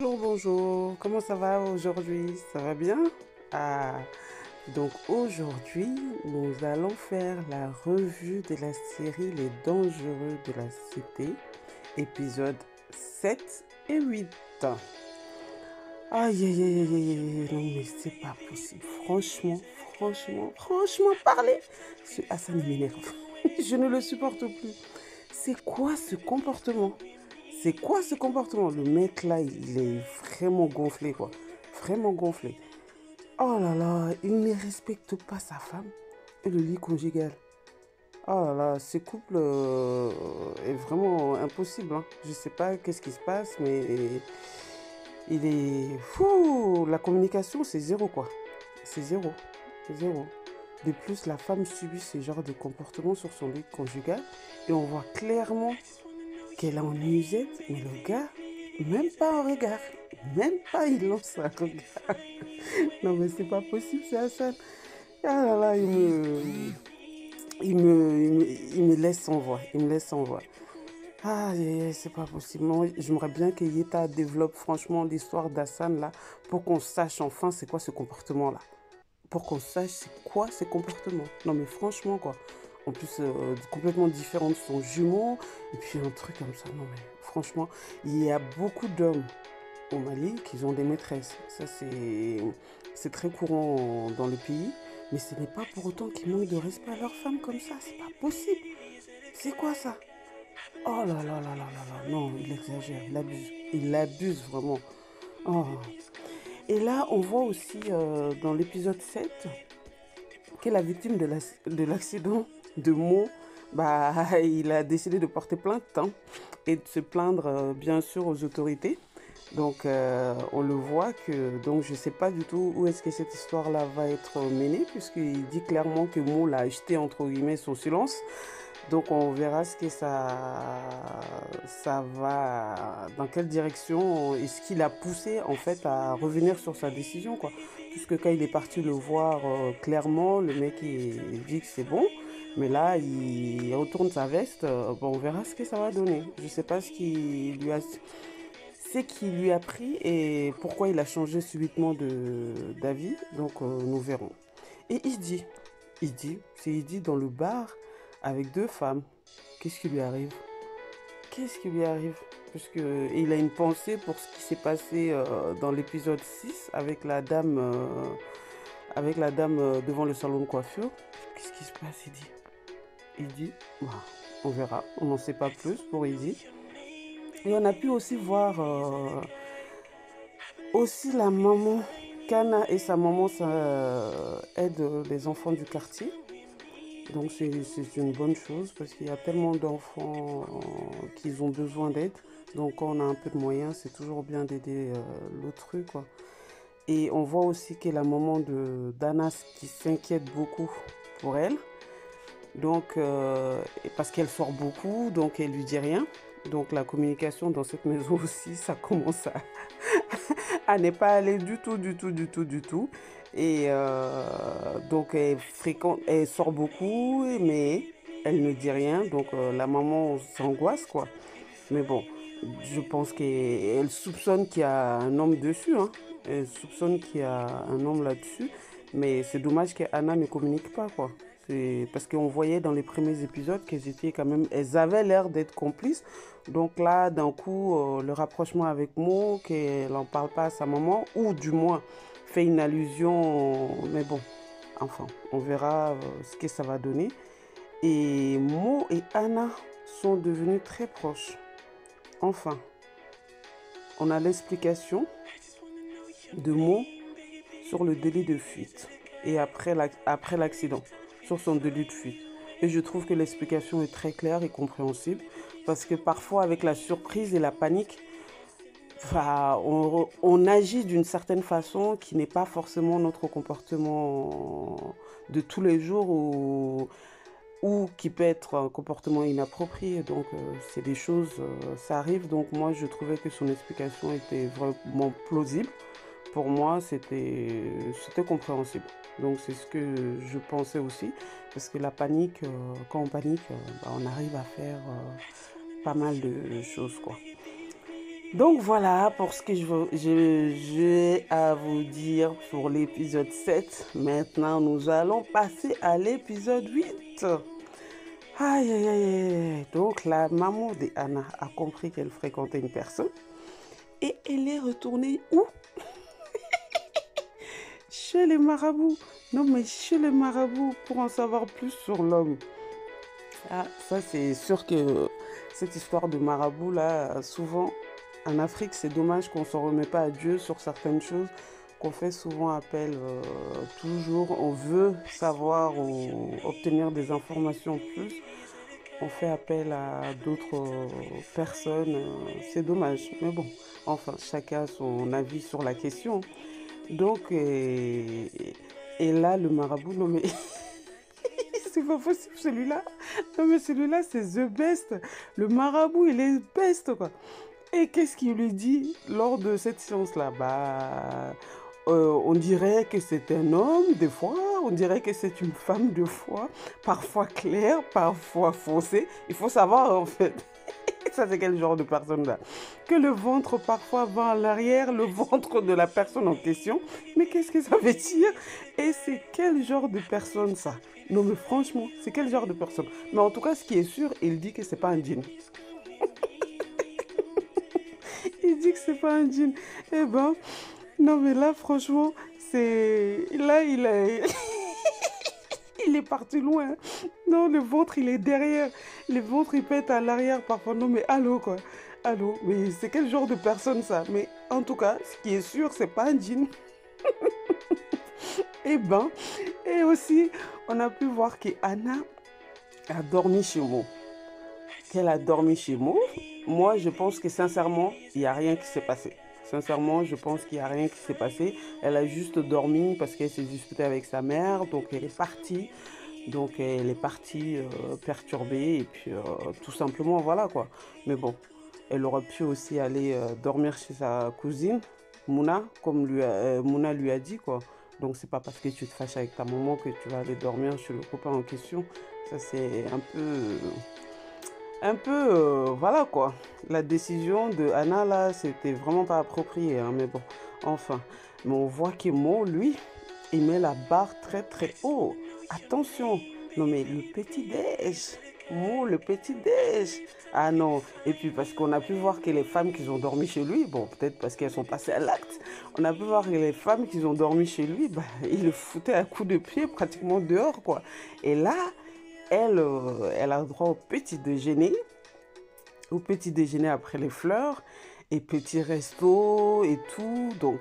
Bonjour, bonjour, comment ça va aujourd'hui? Ça va bien? Ah, donc aujourd'hui, nous allons faire la revue de la série Les Dangereux de la Cité, épisodes 7 et 8. Aïe, aïe, aïe, aïe, aïe, aïe, non mais c'est pas possible. Franchement, parler. Ce Hassan il m'énerve. Je ne le supporte plus. C'est quoi ce comportement? C'est quoi ce comportement? Le mec là, il est vraiment gonflé quoi. Vraiment gonflé. Oh là là, il ne respecte pas sa femme et le lit conjugal. Oh là là, ce couple est vraiment impossible, hein. Je sais pas qu'est-ce qui se passe, mais il est fou. La communication, c'est zéro quoi. C'est zéro. Zéro. De plus, la femme subit ce genre de comportement sur son lit conjugal et on voit clairement qu'elle est en nuisette, mais le gars, même pas un regard. Même pas, il lance un regard. Non, mais c'est pas possible, c'est Hassan. Ah là là, il me laisse sans voix. Il me laisse sans voix. Ah, c'est pas possible. Moi, j'aimerais bien que Yeta développe franchement l'histoire d'Hassan là pour qu'on sache enfin c'est quoi ce comportement là. Pour qu'on sache c'est quoi ces comportements. Non, mais franchement, quoi. En plus, complètement différent de son jumeau. Et puis un truc comme ça. Non, mais franchement, il y a beaucoup d'hommes au Mali qui ont des maîtresses. Ça, c'est très courant dans le pays. Mais ce n'est pas pour autant qu'ils manquent de respect à leurs femmes comme ça. C'est pas possible. C'est quoi ça? Oh là là là là là là. Non, il exagère, il abuse. Il abuse vraiment. Oh. Et là, on voit aussi dans l'épisode 7 que la victime de l'accident de Mo, bah, il a décidé de porter plainte hein, et de se plaindre bien sûr aux autorités. Donc on le voit que donc je sais pas du tout où est-ce que cette histoire là va être menée puisqu'il dit clairement que Mo l'a acheté entre guillemets son silence. Donc on verra ce que ça va, dans quelle direction, et ce qui l'a poussé en fait à revenir sur sa décision quoi. Puisque quand il est parti le voir clairement, le mec il dit que c'est bon, mais là il retourne sa veste, bon, on verra ce que ça va donner. Je sais pas ce qui lui a pris et pourquoi il a changé subitement d'avis, donc nous verrons. Et il dit dans le bar avec deux femmes. Qu'est-ce qui lui arrive? Qu'est-ce qui lui arrive? Parce que il a une pensée pour ce qui s'est passé dans l'épisode 6 avec la dame devant le salon de coiffure. Qu'est-ce qui se passe, il dit? Il dit, bah, on verra, on n'en sait pas plus pour Izzy. Et on a pu aussi voir aussi la maman, Kana et sa maman ça, aident les enfants du quartier. Donc c'est une bonne chose parce qu'il y a tellement d'enfants qui ont besoin d'aide. Donc quand on a un peu de moyens, c'est toujours bien d'aider l'autrui quoi. Et on voit aussi que la maman de d'Anas qui s'inquiète beaucoup pour elle. Donc parce qu'elle sort beaucoup, donc elle lui dit rien. Donc la communication dans cette maison aussi, ça commence à ne pas aller du tout, du tout, du tout, du tout. Et donc elle sort beaucoup, mais elle ne dit rien. Donc la maman s'angoisse, quoi. Mais bon, je pense qu'elle soupçonne qu'il y a un homme dessus. Hein. Elle soupçonne qu'il y a un homme là-dessus. Mais c'est dommage qu'Anna ne communique pas, quoi. C'est parce qu'on voyait dans les premiers épisodes qu'elles étaient quand même, elles avaient l'air d'être complices. Donc là, d'un coup, le rapprochement avec Mo, qu'elle n'en parle pas à sa maman, ou du moins fait une allusion. Mais bon, enfin, on verra ce que ça va donner. Et Mo et Anna sont devenus très proches. Enfin, on a l'explication de Mo sur le délit de fuite et après l'accident, sur son délit de fuite. Et je trouve que l'explication est très claire et compréhensible parce que parfois avec la surprise et la panique, enfin, on agit d'une certaine façon qui n'est pas forcément notre comportement de tous les jours ou qui peut être un comportement inapproprié. Donc c'est des choses, ça arrive. Donc moi je trouvais que son explication était vraiment plausible. Pour moi c'était compréhensible. Donc c'est ce que je pensais aussi. Parce que la panique, quand on panique, bah, on arrive à faire pas mal de choses quoi. Donc voilà pour ce que j'ai à vous dire pour l'épisode 7. Maintenant, nous allons passer à l'épisode 8. Aïe, aïe, aïe, aïe. Donc la maman d'Anna a compris qu'elle fréquentait une personne et elle est retournée où? Chez les marabouts. Non mais chez les marabouts pour en savoir plus sur l'homme. Ah, ça c'est sûr que cette histoire de marabout là, souvent en Afrique, c'est dommage qu'on ne s'en remet pas à Dieu sur certaines choses, qu'on fait souvent appel, toujours, on veut savoir ou obtenir des informations plus, on fait appel à d'autres personnes, c'est dommage, mais bon, enfin, chacun a son avis sur la question. Donc, et là, le marabout, non mais c'est pas possible celui-là. Non mais celui-là, c'est the best. Le marabout, il est best, quoi. Et qu'est-ce qu'il lui dit lors de cette séance-là? On dirait que c'est un homme des fois, on dirait que c'est une femme des fois, parfois claire, parfois foncée. Il faut savoir en fait, ça c'est quel genre de personne là? Que le ventre parfois va à l'arrière, le ventre de la personne en question. Mais qu'est-ce que ça veut dire? Et c'est quel genre de personne ça? Non mais franchement, c'est quel genre de personne? Mais en tout cas, ce qui est sûr, il dit que c'est pas un djinn. Il dit que c'est pas un djinn. Eh ben, non mais là, franchement, c'est... Là, il est parti loin. Non, le ventre, il est derrière. Le ventre, il pète à l'arrière parfois. Non mais allô, quoi. Allô, mais c'est quel genre de personne ça? Mais en tout cas, ce qui est sûr, c'est pas un djinn. Eh ben, et aussi, on a pu voir qu'Anna a dormi chez Mo. Qu'elle a dormi chez Mo. Moi, je pense que sincèrement, il n'y a rien qui s'est passé. Sincèrement, je pense qu'il n'y a rien qui s'est passé. Elle a juste dormi parce qu'elle s'est disputée avec sa mère. Donc, elle est partie. Donc, elle est partie perturbée. Et puis, tout simplement, voilà quoi. Mais bon, elle aurait pu aussi aller dormir chez sa cousine, Mouna, comme Mouna lui a dit quoi. Donc, c'est pas parce que tu te fâches avec ta maman que tu vas aller dormir chez le copain en question. Ça, c'est voilà quoi. La décision de Anna là, c'était vraiment pas approprié, hein, mais bon, enfin. Mais on voit que Mo, lui, il met la barre très très haut. Attention, non mais le petit déj, Mo, le petit déj. Ah non, et puis parce qu'on a pu voir que les femmes qui ont dormi chez lui, bon peut-être parce qu'elles sont passées à l'acte, on a pu voir que les femmes qui ont dormi chez lui, bah, il le foutait à coups de pied pratiquement dehors quoi. Et là, elle a le droit au petit déjeuner après les fleurs, et petit resto et tout. Donc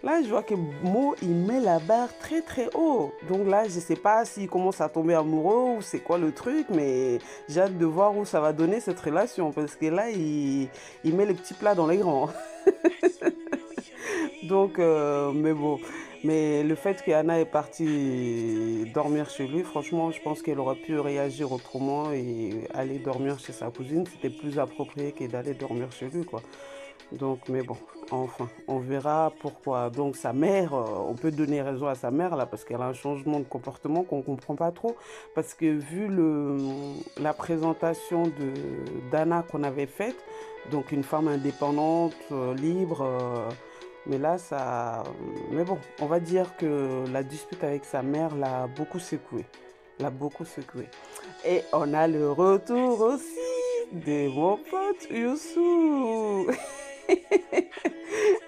là, je vois que Mo, il met la barre très très haut. Donc là, je sais pas s'il commence à tomber amoureux ou c'est quoi le truc, mais j'ai hâte de voir où ça va donner cette relation. Parce que là, il met les petits plats dans les grands. Donc, mais bon. Mais le fait qu'Anna est partie dormir chez lui, franchement, je pense qu'elle aurait pu réagir autrement et aller dormir chez sa cousine. C'était plus approprié que d'aller dormir chez lui, quoi. Donc, mais bon, enfin, on verra pourquoi. Donc, sa mère, on peut donner raison à sa mère, là, parce qu'elle a un changement de comportement qu'on ne comprend pas trop. Parce que vu la présentation d'Anna qu'on avait faite, donc une femme indépendante, libre, mais là, ça... Mais bon, on va dire que la dispute avec sa mère l'a beaucoup secoué. L'a beaucoup secoué. Et on a le retour aussi de mon pote Youssou.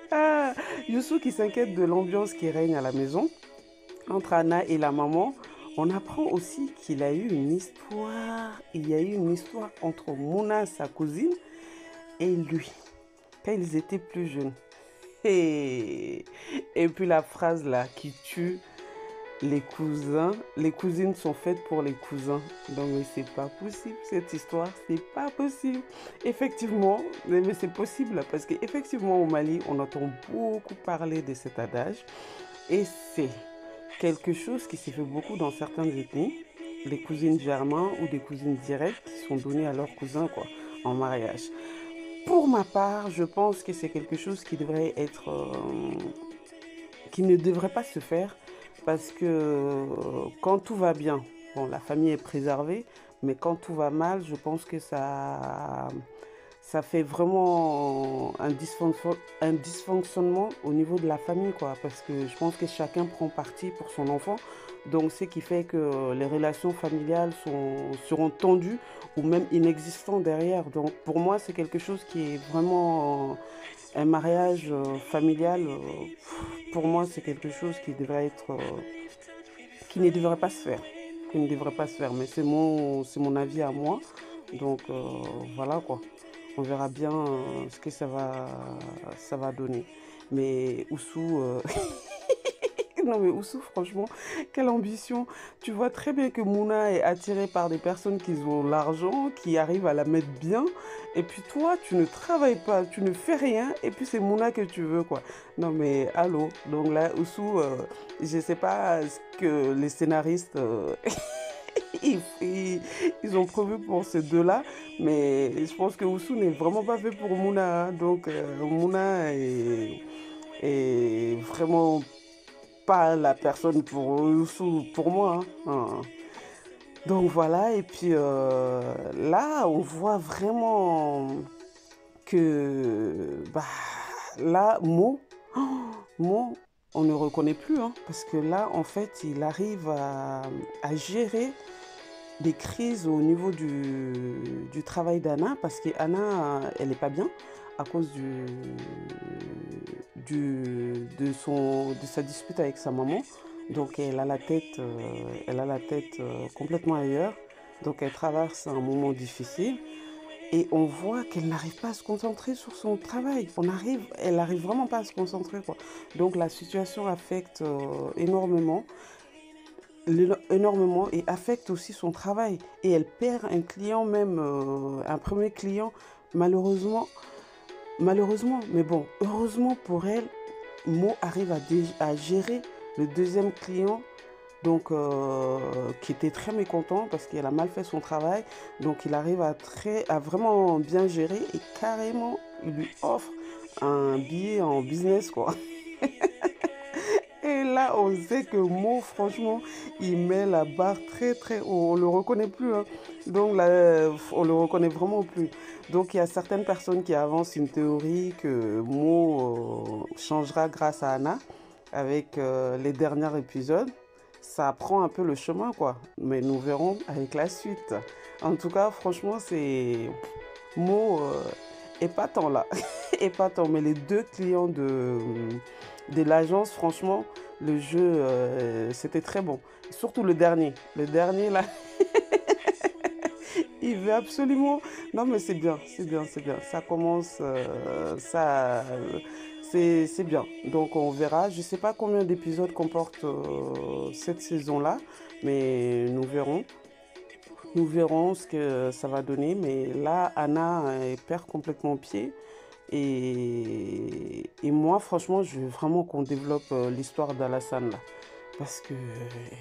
Ah, Youssou qui s'inquiète de l'ambiance qui règne à la maison entre Anna et la maman. On apprend aussi qu'il a eu une histoire. Il y a eu une histoire entre Mouna, sa cousine, et lui, quand ils étaient plus jeunes. Et puis la phrase là qui tue les cousins, les cousines sont faites pour les cousins. Donc mais c'est pas possible cette histoire, c'est pas possible. Effectivement, mais c'est possible parce qu'effectivement au Mali, on entend beaucoup parler de cet adage et c'est quelque chose qui s'est fait beaucoup dans certaines ethnies, les cousines germains ou des cousines directes qui sont données à leurs cousins quoi, en mariage. Pour ma part, je pense que c'est quelque chose qui devrait être, qui ne devrait pas se faire parce que quand tout va bien, bon, la famille est préservée, mais quand tout va mal, je pense que ça fait vraiment un dysfonctionnement au niveau de la famille, quoi. Parce que je pense que chacun prend parti pour son enfant. Donc, ce qui fait que les relations familiales seront tendues ou même inexistantes derrière. Donc, pour moi, c'est quelque chose qui est vraiment un mariage familial. Pour moi, c'est quelque chose qui devrait être, qui ne devrait pas se faire. Qui ne devrait pas se faire. Mais c'est mon avis à moi. Donc, voilà quoi. On verra bien ce que ça va donner. Mais Oussou, non mais Oussou, franchement, quelle ambition. Tu vois très bien que Mouna est attirée par des personnes qui ont l'argent, qui arrivent à la mettre bien. Et puis toi, tu ne travailles pas, tu ne fais rien. Et puis c'est Mouna que tu veux, quoi. Non mais allô. Donc là, Oussou, je ne sais pas ce que les scénaristes... ils ont prévu pour ces deux-là, mais je pense que Oussou n'est vraiment pas fait pour Mouna, hein. Donc Mouna est vraiment pas la personne pour Oussou, pour moi, hein. Hein. Donc voilà, et puis là, on voit vraiment que bah, là, Mo, on ne reconnaît plus, hein, parce que là, en fait, il arrive à gérer des crises au niveau du travail d'Anna, parce qu'Anna, elle n'est pas bien à cause de sa dispute avec sa maman. Donc elle a la tête complètement ailleurs. Donc elle traverse un moment difficile. Et on voit qu'elle n'arrive pas à se concentrer sur son travail. Elle n'arrive vraiment pas à se concentrer, quoi. Donc la situation affecte énormément et affecte aussi son travail. Et elle perd un client même, un premier client, malheureusement. Malheureusement, mais bon, heureusement pour elle, Mo arrive à gérer le deuxième client, donc qui était très mécontent parce qu'elle a mal fait son travail. Donc il arrive à vraiment bien gérer et carrément, il lui offre un billet en business, quoi. Et là, on sait que Mo, franchement, il met la barre très très haut. On ne le reconnaît plus, hein. Donc là, on le reconnaît vraiment plus. Donc il y a certaines personnes qui avancent une théorie que Mo changera grâce à Anna avec les derniers épisodes. Ça prend un peu le chemin, quoi. Mais nous verrons avec la suite. En tout cas, franchement, c'est Mo épatant là. Épatant. Mais les deux clients de l'agence, franchement, le jeu, c'était très bon. Surtout le dernier. Le dernier, là, il veut absolument... Non, mais c'est bien, c'est bien, c'est bien. Ça commence, c'est bien. Donc, on verra. Je ne sais pas combien d'épisodes comporte cette saison-là, mais nous verrons. Nous verrons ce que ça va donner. Mais là, Anna, elle perd complètement pied. Et moi, franchement, je veux vraiment qu'on développe l'histoire d'Alassane là. Parce que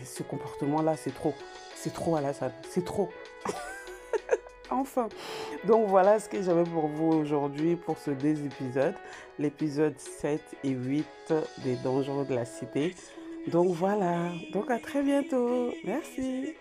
ce comportement-là, c'est trop. C'est trop, Alassane. C'est trop. Enfin. Donc voilà ce que j'avais pour vous aujourd'hui pour ce deux épisodes. L'épisode 7 et 8 des Donjons de la Cité. Donc voilà. Donc à très bientôt. Merci.